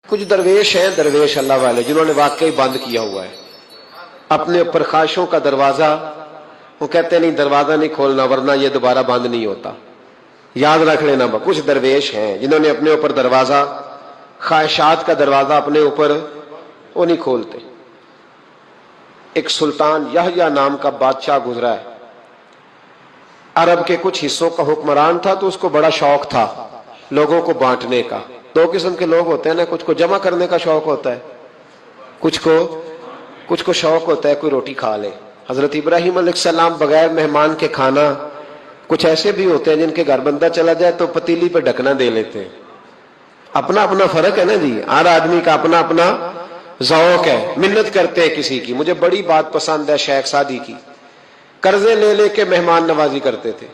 کچھ درویش ہیں، درویش اللہ والے، جنہوں نے واقعی بند کیا ہوا ہے اپنے اوپر خواہشوں کا دروازہ. وہ کہتے نہیں دروازہ نہیں کھولنا ورنہ یہ دوبارہ بند نہیں ہوتا. یاد رکھ لینا، کچھ درویش ہیں جنہوں نے اپنے اوپر دروازہ، خواہشات کا دروازہ اپنے اوپر وہ نہیں کھولتے. ایک سلطان یحییٰ نام کا بادشاہ گزرا ہے، عرب کے کچھ حصوں کا حکمران تھا، تو اس کو بڑا شوق تھا لوگوں کو بانٹنے کا. دو قسم کے لوگ ہوتے ہیں نا، کچھ کو جمع کرنے کا شوق ہوتا ہے، کچھ کو شوق ہوتا ہے کوئی روٹی کھا لے. حضرت ابراہیم علیہ السلام بغیر مہمان کے کھانا، کچھ ایسے بھی ہوتے ہیں جن کے گھر بندہ چلا جائے تو پتیلی پہ ڈھکنا دے لیتے ہیں. اپنا اپنا فرق ہے نا جی، ہر آدمی کا اپنا اپنا ذوق ہے. منت کرتے ہیں کسی کی. مجھے بڑی بات پسند ہے شیخ سعدی کی، قرضے لے لے کے مہمان نوازی کرتے تھے.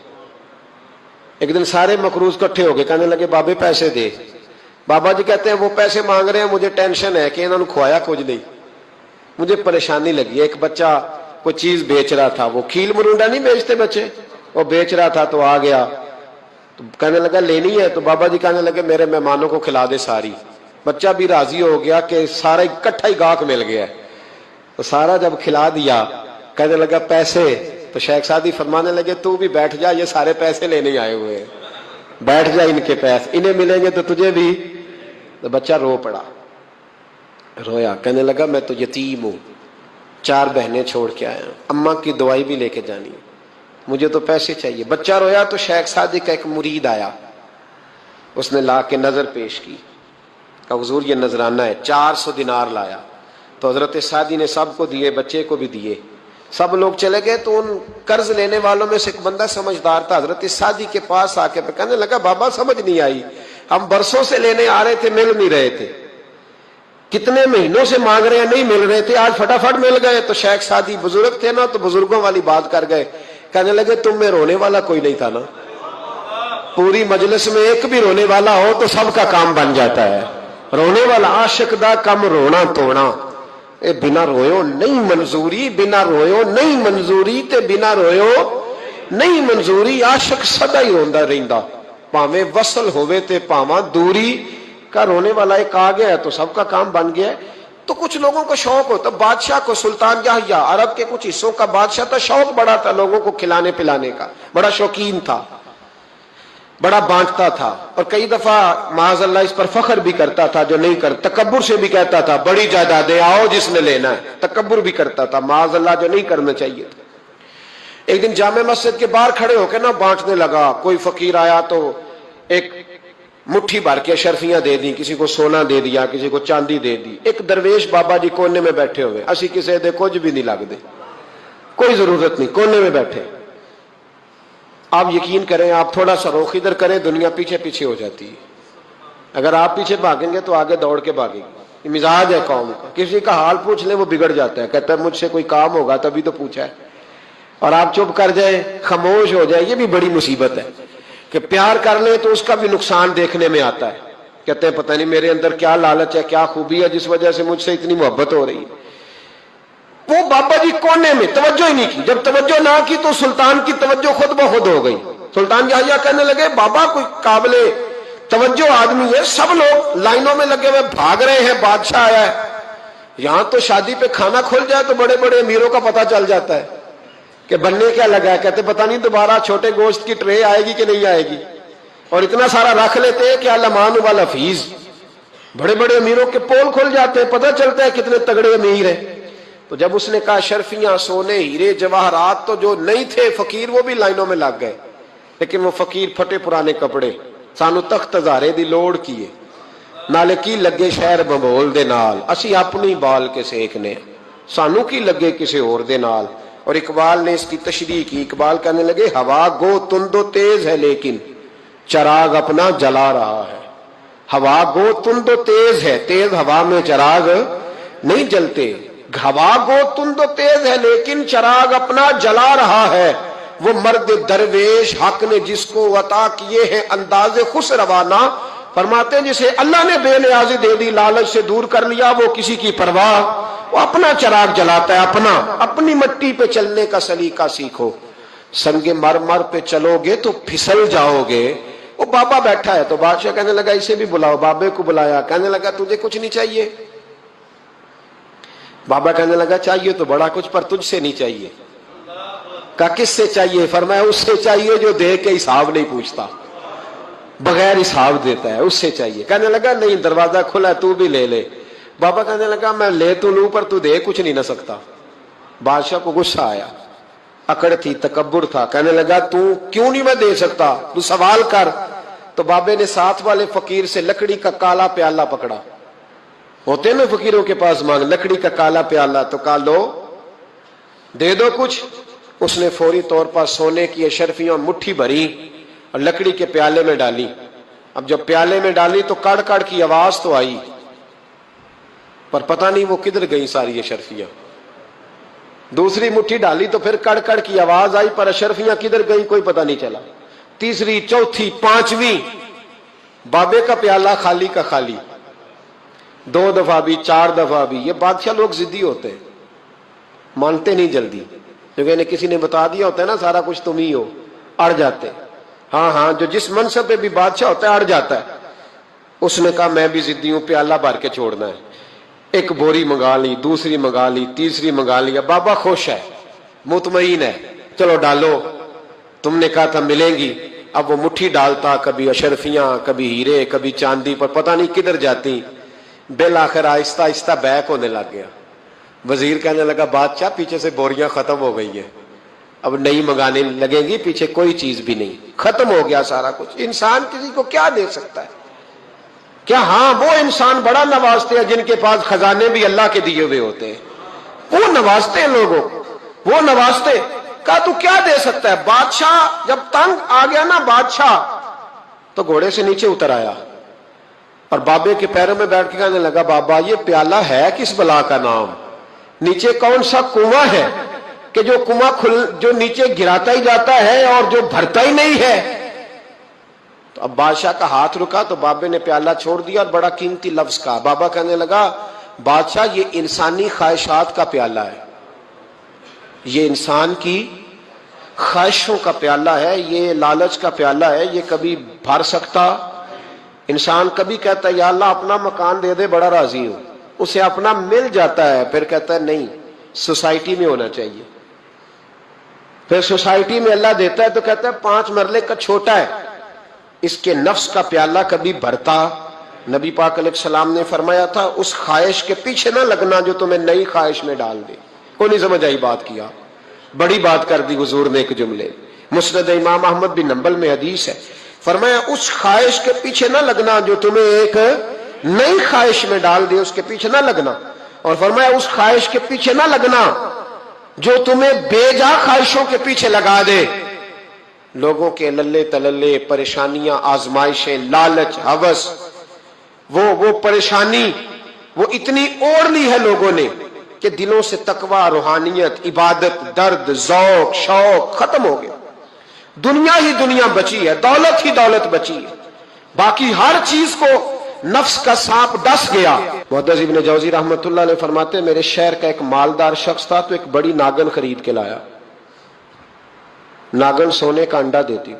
ایک دن سارے مقروض کٹھے ہو گئے، کہنے لگے بابے پیسے دے. بابا جی کہتے ہیں وہ پیسے مانگ رہے ہیں، مجھے ٹینشن ہے کہ انہوں نے کھوایا کچھ نہیں، مجھے پریشانی لگی. ایک بچہ کوئی چیز بیچ رہا تھا، وہ کھیل مرونڈا نہیں بیچتے بچے، وہ بیچ رہا تھا تو آ گیا، تو کہنے لگا لینی ہے. تو بابا جی کہنے لگے میرے مہمانوں کو کھلا دے ساری. بچہ بھی راضی ہو گیا کہ سارا اکٹھا ہی گاہک مل گیا. تو سارا جب کھلا دیا کہنے لگا پیسے. تو شیخ سعدی فرمانے لگے تو بھی بیٹھ جا، یہ سارے پیسے لینے آئے ہوئے ہیں، بیٹھ جا، ان کے پیسے انہیں ملیں گے تو تجھے بھی. تو بچہ رو پڑا، رویا، کہنے لگا میں تو یتیم ہوں، 4 بہنیں چھوڑ کے آیا ہوں، اماں کی دوائی بھی لے کے جانی ہے، مجھے تو پیسے چاہیے. بچہ رویا تو شیخ سعدی کا ایک مرید آیا، اس نے لا کے نظر پیش کی، کہ حضور یہ نذرانہ ہے. 400 دینار لایا. تو حضرت سعدی نے سب کو دیے، بچے کو بھی دیے. سب لوگ چلے گئے. تو ان قرض لینے والوں میں سے ایک بندہ سمجھدار تھا، حضرت سعدی کے پاس آ کے کہنے لگا بابا سمجھ نہیں آئی، ہم برسوں سے لینے آ رہے تھے، مل نہیں رہے تھے، کتنے مہینوں سے مانگ رہے ہیں نہیں مل رہے تھے، آج فٹافٹ مل گئے. تو شیخ سعدی بزرگ تھے نا، تو بزرگوں والی بات کر گئے. کہنے لگے تم میں رونے والا کوئی نہیں تھا نا، پوری مجلس میں ایک بھی رونے والا ہو تو سب کا کام بن جاتا ہے. رونے والا عاشق دا کم رونا توڑا، اے بنا رویو نہیں منظوری، بنا رویو نہیں منظوری تے بنا رویو نہیں منظوری. عاشق سدا ہی روندا رہندا، پاویں وصل ہوئے تے پاواں دوری. کا رونے والا ایک آ گیا ہے تو سب کا کام بن گیا ہے. تو کچھ لوگوں کو شوق ہوتا، بادشاہ کو سلطان یحییٰ عرب کے کچھ حصوں کا بادشاہ تھا، شوق بڑا تھا لوگوں کو کھلانے پلانے کا، بڑا شوقین تھا، بڑا بانٹتا تھا. اور کئی دفعہ معاذ اللہ اس پر فخر بھی کرتا تھا جو نہیں کرتا، تکبر سے بھی کہتا تھا بڑی جائیدادیں آؤ جس نے لینا ہے، تکبر بھی کرتا تھا معاذ اللہ جو نہیں کرنا چاہیے تھا. ایک دن جامع مسجد کے باہر کھڑے ہو کے نا بانٹنے لگا. کوئی فقیر آیا تو ایک مٹھی بھر کے شرفیاں دے دی، کسی کو سونا دے دیا، کسی کو چاندی دے دی. ایک درویش بابا جی کونے میں بیٹھے ہوئے، اسی کسی دے کچھ بھی نہیں لگ دے، کوئی ضرورت نہیں، کونے میں بیٹھے. آپ یقین کریں، آپ تھوڑا سا رخ ادھر کریں، دنیا پیچھے پیچھے ہو جاتی ہے. اگر آپ پیچھے بھاگیں گے تو آگے دوڑ کے بھاگے گی. یہ مزاج ہے قوم کا، کسی کا حال پوچھ لیں وہ بگڑ جاتا ہے، کہتا ہے مجھ سے کوئی کام ہوگا تبھی تو پوچھا ہے. اور آپ چپ کر جائیں، خاموش ہو جائے، یہ بھی بڑی مصیبت ہے. کہ پیار کر لیں تو اس کا بھی نقصان دیکھنے میں آتا ہے. کہتے ہیں پتہ نہیں میرے اندر کیا لالچ ہے، کیا خوبی ہے جس وجہ سے مجھ سے اتنی محبت ہو رہی ہے. وہ بابا جی کونے میں توجہ ہی نہیں کی. جب توجہ نہ کی تو سلطان کی توجہ خود بخود ہو گئی. سلطان یحییٰ کہنے لگے بابا کوئی قابل توجہ آدمی ہے، سب لوگ لائنوں میں لگے ہوئے بھاگ رہے ہیں، بادشاہ آیا ہے. یہاں تو شادی پہ کھانا کھل جائے تو بڑے بڑے امیروں کا پتہ چل جاتا ہے کہ بننے کیا لگا ہے. کہتے پتہ نہیں دوبارہ چھوٹے گوشت کی ٹرے آئے گی کہ نہیں آئے گی. اور اتنا سارا رکھ لیتے ہیں کہ علمان والحفیظ، بڑے بڑے امیروں کے پول کھل جاتے ہیں، پتہ چلتا ہے کتنے تگڑے امیر ہیں. تو جب اس نے کہا شرفیاں، سونے، ہیرے، جواہرات، تو جو نہیں تھے فقیر وہ بھی لائنوں میں لگ گئے. لیکن وہ فقیر پھٹے پرانے کپڑے، سانو تخت ہزارے دی لوڑ کیے، نالے کی لگے شہر بمبول دے نال، اسی اپنی بال کے سیکنے، سانو کی لگے کسی اور دے نال. اور اقبال نے اس کی تشریح کی. اقبال کہنے لگے ہوا گو تند و تیز ہے لیکن چراغ اپنا جلا رہا ہے. ہوا گو تند و تیز ہے، تیز ہوا میں چراغ نہیں جلتے. ہوا گو تند و تیز ہے لیکن چراغ اپنا جلا رہا ہے. وہ مرد درویش حق نے جس کو عطا کیے ہیں انداز خوش روانہ، فرماتے ہیں جسے اللہ نے بے نیازی دے دی، لالچ سے دور کر لیا، وہ کسی کی پرواہ، وہ اپنا چراغ جلاتا ہے. اپنی مٹی پہ چلنے کا سلیقہ سیکھو. سنگ مرمر پہ چلو گے تو پھسل جاؤ گے، وہ بابا بیٹھا ہے تو بادشاہ کہنے لگا اسے بھی بلاؤ. بابے کو بلایا, کہنے لگا تجھے کچھ نہیں چاہیے؟ بابا کہنے لگا چاہیے تو بڑا کچھ, پر تجھ سے نہیں چاہیے. کہا کس سے چاہیے؟ فرمایا اس سے چاہیے جو دے کے حساب نہیں پوچھتا, بغیر حساب دیتا ہے, اس سے چاہیے. کہنے لگا نہیں, دروازہ کھلا ہے, تو بھی لے لے. بابا کہنے لگا میں لے تو لوں پر تو دے کچھ نہیں نہ سکتا. بادشاہ کو غصہ آیا, اکڑ تھی, تکبر تھا. کہنے لگا تو کیوں نہیں میں دے سکتا, تو سوال کر. تو بابے نے ساتھ والے فقیر سے لکڑی کا کالا پیالہ پکڑا, ہوتے نا فقیروں کے پاس مانگ, لکڑی کا کالا پیالہ, تو کہا لو دے دو کچھ. اس نے فوری طور پر سونے کی اشرفیاں مٹھی بھری اور لکڑی کے پیالے میں ڈالی. اب جب پیالے میں ڈالی تو کڑ کڑ کی آواز تو آئی, پر پتہ نہیں وہ کدھر گئی ساری اشرفیاں. دوسری مٹھی ڈالی تو پھر کڑ کڑ کی آواز آئی, پر اشرفیاں کدھر گئی کوئی پتہ نہیں چلا. تیسری, چوتھی, پانچویں, بابے کا پیالہ خالی کا خالی. 2 دفعہ بھی, 4 دفعہ بھی. یہ بادشاہ لوگ ضدی ہوتے ہیں, مانتے نہیں جلدی, کیونکہ انہیں کسی نے بتا دیا ہوتا ہے نا سارا کچھ تم ہی ہو, اڑ جاتے. ہاں جو جس منصب پہ بھی بادشاہ ہوتا ہے اڑ جاتا ہے. اس نے کہا میں بھی ضدی ہوں, پیالہ بھر کے چھوڑنا ہے. ایک بوری منگا لی, دوسری منگا لی, تیسری منگا لی. بابا خوش ہے, مطمئن ہے, چلو ڈالو, تم نے کہا تھا ملیں گی. اب وہ مٹھی ڈالتا, کبھی اشرفیاں, کبھی ہیرے, کبھی چاندی, پر پتہ نہیں کدھر جاتی. بالآخر آہستہ آہستہ بیک ہونے لگ گیا. وزیر کہنے لگا بادشاہ پیچھے سے بوریاں ختم ہو گئی ہیں, اب نئی منگانے لگیں گی, پیچھے کوئی چیز بھی نہیں, ختم ہو گیا سارا کچھ. انسان کسی کو کیا دے سکتا ہے؟ کیا ہاں وہ انسان بڑا نوازتے ہیں جن کے پاس خزانے بھی اللہ کے دیے ہوئے ہوتے ہیں, وہ نوازتے ہیں لوگوں, وہ نوازتے. کہا تو کیا دے سکتا ہے؟ بادشاہ جب تنگ آ گیا نا بادشاہ, تو گھوڑے سے نیچے اتر آیا اور بابے کے پیروں میں بیٹھ کے کہنے لگا بابا یہ پیالہ ہے کس بلا کا نام؟ نیچے کون سا کنواں ہے کہ جو کنواں جو نیچے گراتا ہی جاتا ہے اور جو بھرتا ہی نہیں ہے؟ تو اب بادشاہ کا ہاتھ رکا تو بابے نے پیالہ چھوڑ دیا اور بڑا قیمتی لفظ کہا. بابا کہنے لگا بادشاہ یہ انسانی خواہشات کا پیالہ ہے, یہ انسان کی خواہشوں کا پیالہ ہے, یہ لالچ کا پیالہ ہے, یہ کبھی بھر سکتا. انسان کبھی کہتا ہے یا اللہ اپنا مکان دے دے, بڑا راضی ہوں, اسے اپنا مل جاتا ہے, پھر کہتا ہے نہیں سوسائٹی میں ہونا چاہیے. پھر سوسائٹی میں اللہ دیتا ہے تو کہتا ہے 5 مرلے کا چھوٹا ہے. اس کے نفس کا پیالہ کبھی بھرتا. نبی پاک علیہ السلام نے فرمایا تھا اس خواہش کے پیچھے نہ لگنا جو تمہیں نئی خواہش میں ڈال دے. کوئی نہیں سمجھ آئی بات کیا, بڑی بات کر دی حضور نے ایک جملے. مسند امام احمد بن حنبل میں حدیث ہے, فرمایا اس خواہش کے پیچھے نہ لگنا جو تمہیں ایک نئی خواہش میں ڈال دے, اس کے پیچھے نہ لگنا. اور فرمایا اس خواہش کے پیچھے نہ لگنا جو تمہیں بے جا خواہشوں کے پیچھے لگا دے. لوگوں کے للے تللے, پریشانیاں, آزمائشیں, لالچ, ہوس, وہ پریشانی وہ اتنی اوڑھ لی ہے لوگوں نے کہ دلوں سے تقوی, روحانیت, عبادت, درد, ذوق, شوق ختم ہو گیا. دنیا ہی دنیا بچی ہے, دولت ہی دولت بچی ہے, باقی ہر چیز کو نفس کا سانپ ڈس گیا. محدث ابن جوزی رحمۃ اللہ علیہ فرماتے میرے شہر کا ایک مالدار شخص تھا تو ایک بڑی ناگن خرید کے لایا. ناگن سونے کا انڈا دیتی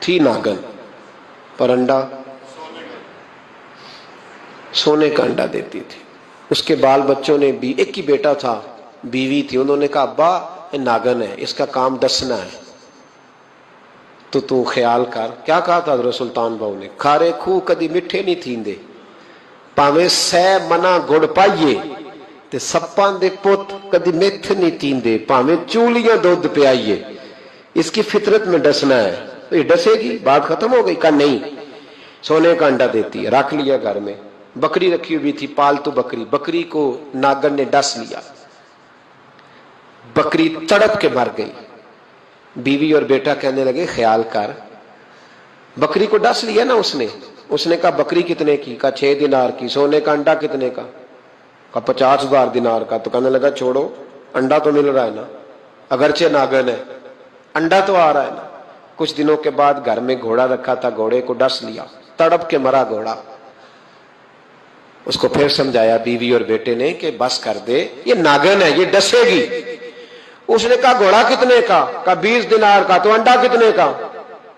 تھی ناگن, پر انڈا سونے کا انڈا دیتی تھی. اس کے بال بچوں نے بھی, ایک ہی بیٹا تھا, بیوی تھی, انہوں نے کہا ابا یہ ناگن ہے, اس کا کام دسنا ہے, تو خیال کر. کیا کہا تھا حضرت سلطان بہو نے, کھارے کھو کدی مٹھے نہیں تھیندے, پاویں سہ منا گڑ پائیے تے سپاں دے پت کدی میتھ نہیں تیندے, پاویں چولیاں دودھ پیائیے, اس کی فطرت میں ڈسنا ہے. تو یہ ڈسے گی, بات ختم ہو گئی. کہا نہیں, سونے کا انڈا دیتی ہے. رکھ لیا گھر میں. بکری رکھی ہوئی تھی, پالتو بکری. بکری کو ناگن نے ڈس لیا, بکری تڑپ کے مر گئی. بیوی اور بیٹا کہنے لگے خیال کر, بکری کو ڈس لیا نا اس نے کہا بکری کتنے کی؟ کہا 6 دینار کی. سونے کا انڈا کتنے کا؟ کہا 50,000 دینار کا. تو کہنے لگا چھوڑو, انڈا تو مل رہا ہے نا, اگرچہ ناگن ہے, انڈا تو آ رہا ہے نا. کچھ دنوں کے بعد گھر میں گھوڑا رکھا تھا, گھوڑے کو ڈس لیا, تڑپ کے مرا گھوڑا. اس کو پھر سمجھایا بیوی اور بیٹے نے کہ بس کر دے, یہ ناگن ہے, یہ ڈسے گی. اس نے کہا گھوڑا کتنے کا؟ کہا 20 دینار کا. تو انڈا کتنے کا؟